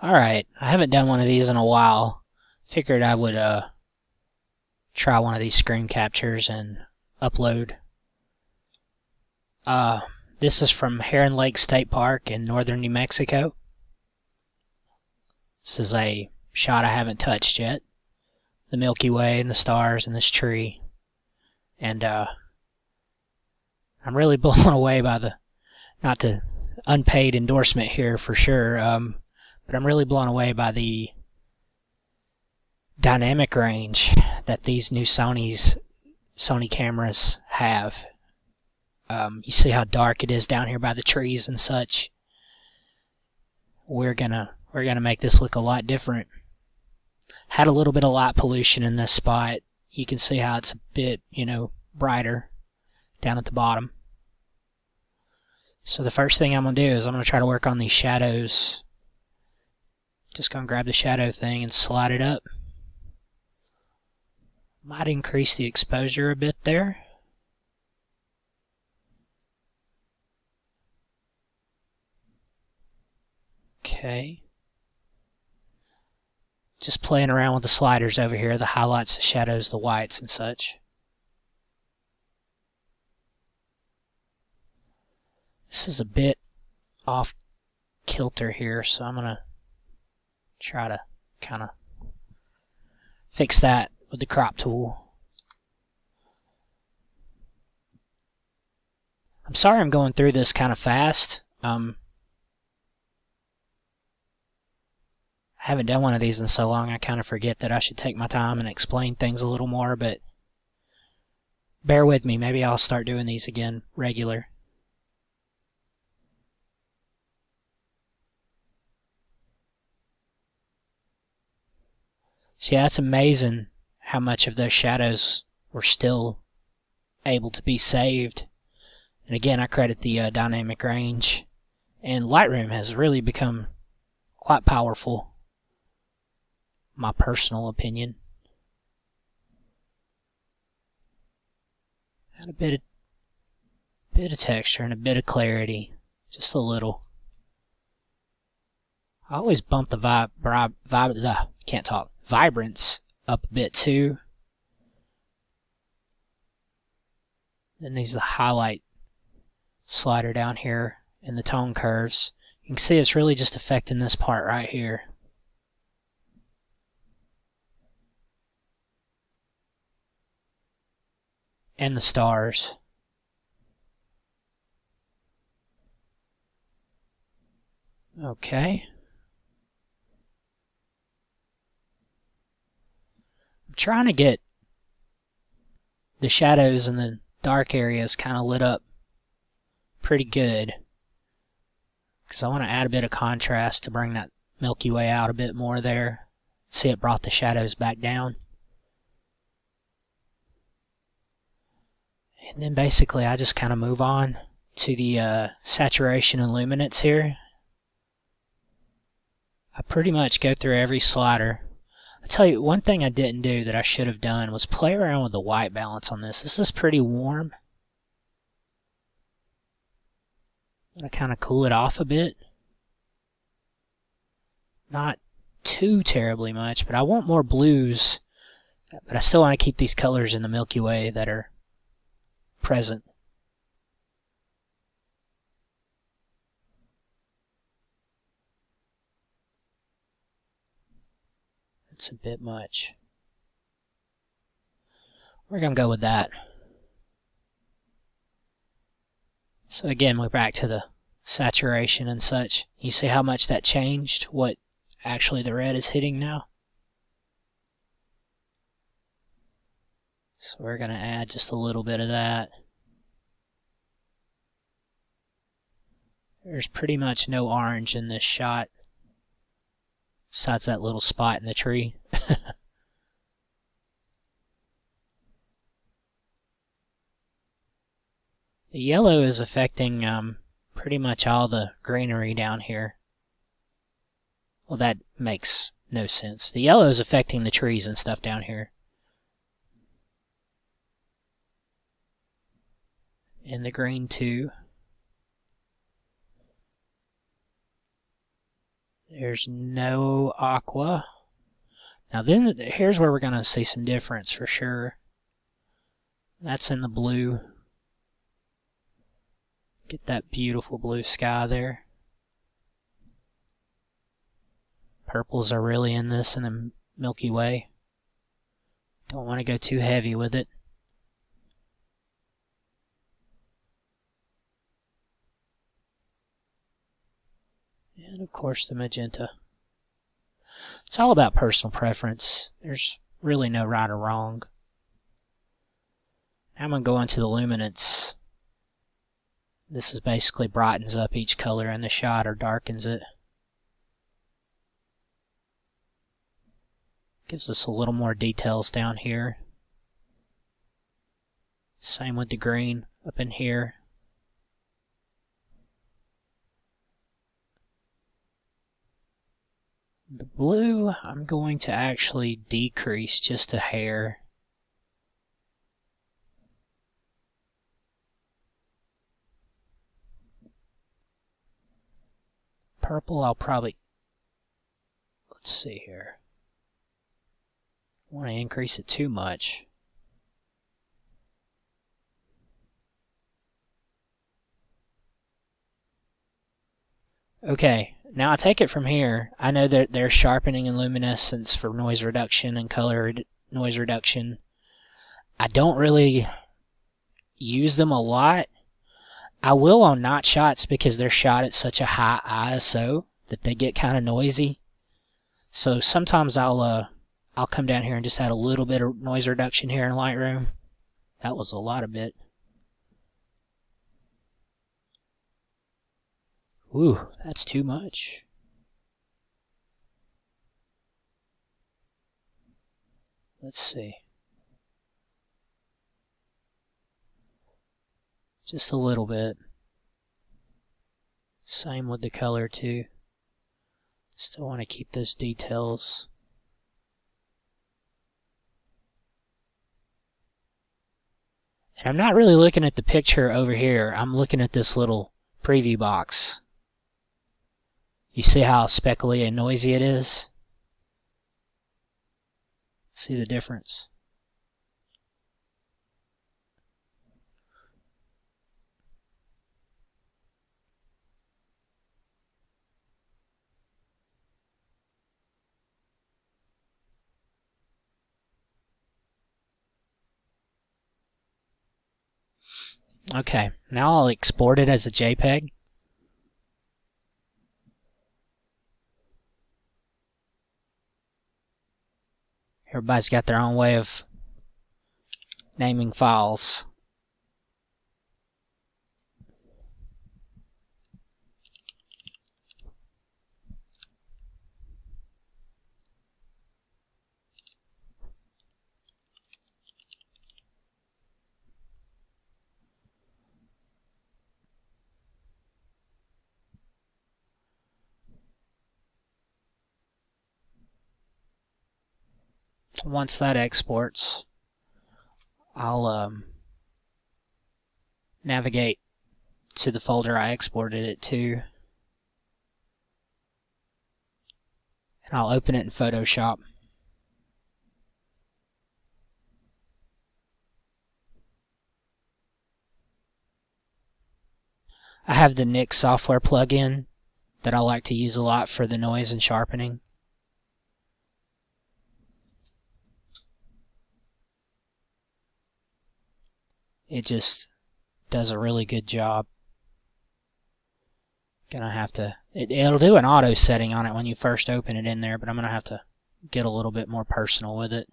Alright, I haven't done one of these in a while. Figured I would try one of these screen captures and upload. This is from Herron Lake State Park in northern New Mexico. This is a shot I haven't touched yet. The Milky Way and the stars and this tree. And I'm really blown away by the, not the unpaid endorsement here for sure, but I'm really blown away by the dynamic range that these new Sony cameras have. You see how dark it is down here by the trees and such. We're gonna make this look a lot different. Had a little bit of light pollution in this spot. You can see how it's a bit, brighter down at the bottom. So the first thing I'm gonna do is I'm gonna try to work on these shadows. Just gonna grab the shadow thing and slide it up. Might increase the exposure a bit there. Okay. Just playing around with the sliders over here, the highlights, the shadows, the whites, and such. This is a bit off kilter here, so I'm going to try to kind of fix that with the crop tool. I'm sorry I'm going through this kind of fast. I haven't done one of these in so long, I kind of forget that I should take my time and explain things a little more, but bear with me. Maybe I'll start doing these again regular. So yeah, it's amazing how much of those shadows were still able to be saved. And again, I credit the dynamic range. And Lightroom has really become quite powerful. My personal opinion. Add a bit of texture and a bit of clarity. Just a little. I always bump the vibrance up a bit too. Then there's the highlight slider down here and the tone curves. You can see it's really just affecting this part right here. And the stars. Okay. I'm trying to get the shadows and the dark areas kind of lit up pretty good, because I want to add a bit of contrast to bring that Milky Way out a bit more there. See, it brought the shadows back down. And then basically I just kind of move on to the saturation and luminance here. I pretty much go through every slider. I'll tell you, one thing I didn't do that I should have done was play around with the white balance on this. This is pretty warm. I'm going to kind of cool it off a bit. Not too terribly much, but I want more blues. But I still want to keep these colors in the Milky Way that are present. That's a bit much. We're going to go with that. So again, we're back to the saturation and such. You see how much that changed? What actually the red is hitting now? So we're going to add just a little bit of that. There's pretty much no orange in this shot, besides that little spot in the tree. The yellow is affecting pretty much all the greenery down here. Well, that makes no sense. The yellow is affecting the trees and stuff down here. And the green too. There's no aqua. Now then, here's where we're going to see some difference for sure. That's in the blue. Get that beautiful blue sky there. Purples are really in this in the Milky Way. Don't want to go too heavy with it. And of course the magenta. It's all about personal preference. There's really no right or wrong. Now I'm going to go into the luminance. This is basically brightens up each color in the shot or darkens it. Gives us a little more details down here. Same with the green up in here. The blue, I'm going to actually decrease just a hair. Purple, I'll probably, let's see here. I don't want to increase it too much. Okay, now I take it from here. I know that there's sharpening and luminescence for noise reduction and color noise reduction. I don't really use them a lot. I will on night shots because they're shot at such a high ISO that they get kind of noisy. So sometimes I'll come down here and just add a little bit of noise reduction here in Lightroom. That was a lot of bit. Ooh, that's too much. Let's see. Just a little bit. Same with the color too. Still want to keep those details. And I'm not really looking at the picture over here. I'm looking at this little preview box. You see how speckly and noisy it is? See the difference? Okay, now I'll export it as a JPEG. Everybody's got their own way of naming files. Once that exports, I'll navigate to the folder I exported it to, and I'll open it in Photoshop. I have the Nix software plugin that I like to use a lot for the noise and sharpening. It just does a really good job. Gonna have to, it'll do an auto setting on it when you first open it in there, but I'm gonna have to get a little bit more personal with it.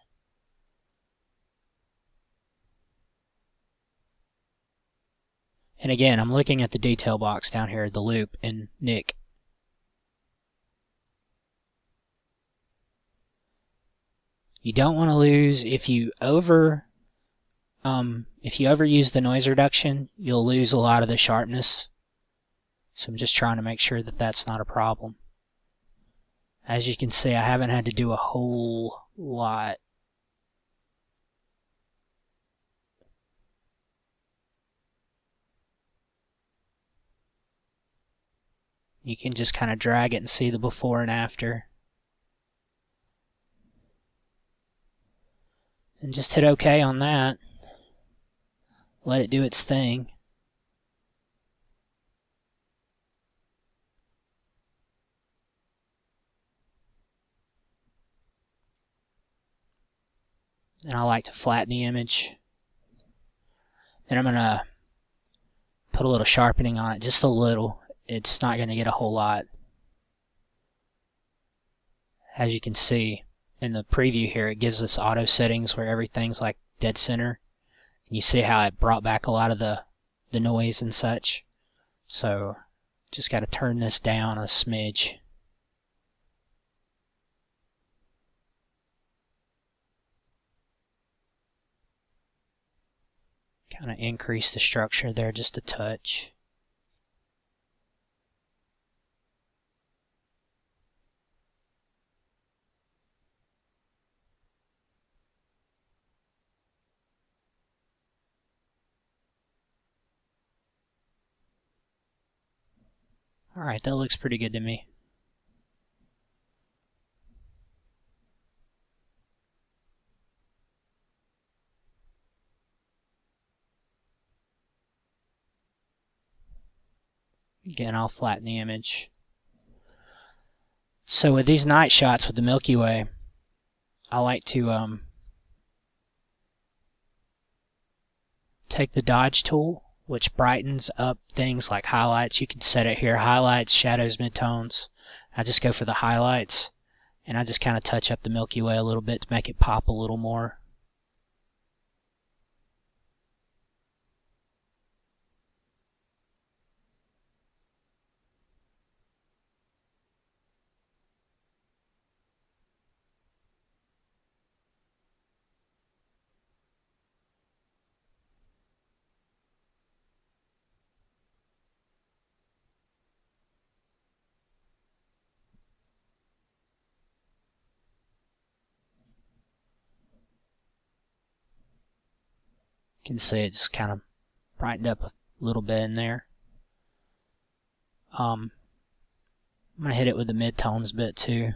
And again, I'm looking at the detail box down here, the loop in Nick. You don't want to lose, if you overuse the noise reduction, you'll lose a lot of the sharpness. So I'm just trying to make sure that that's not a problem. As you can see, I haven't had to do a whole lot. You can just kind of drag it and see the before and after. And just hit OK on that. Let it do its thing. And I like to flatten the image. Then I'm going to put a little sharpening on it, just a little. It's not going to get a whole lot. As you can see in the preview here, it gives us auto settings where everything's like dead center. And you see how it brought back a lot of the noise and such. So just got to turn this down a smidge. Kind of increase the structure there just a touch. Alright, that looks pretty good to me. Again, I'll flatten the image. So with these night shots with the Milky Way, I like to take the dodge tool, which brightens up things like highlights. You can set it here, highlights, shadows, midtones. I just go for the highlights, and I just kind of touch up the Milky Way a little bit to make it pop a little more. You can see it just kind of brightened up a little bit in there. I'm going to hit it with the midtones a bit too.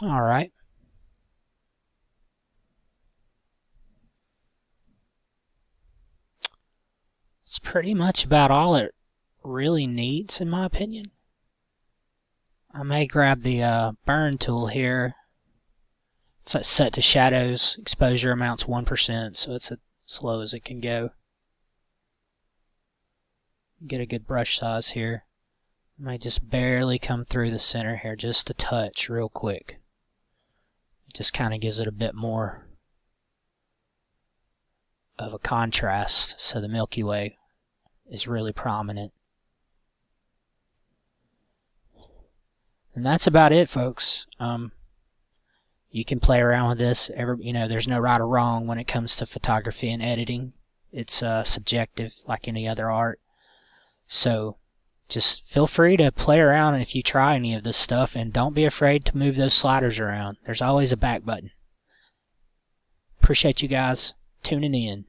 All right. It's pretty much about all it really needs, in my opinion. I may grab the burn tool here. It's set to shadows. Exposure amount's 1%, so it's as low as it can go. Get a good brush size here. I might just barely come through the center here, just a touch, real quick. It just kind of gives it a bit more of a contrast, so the Milky Way is really prominent. And that's about it, folks. You can play around with this. There's no right or wrong when it comes to photography and editing. It's subjective, like any other art. So just feel free to play around if you try any of this stuff, and don't be afraid to move those sliders around. There's always a back button. Appreciate you guys tuning in.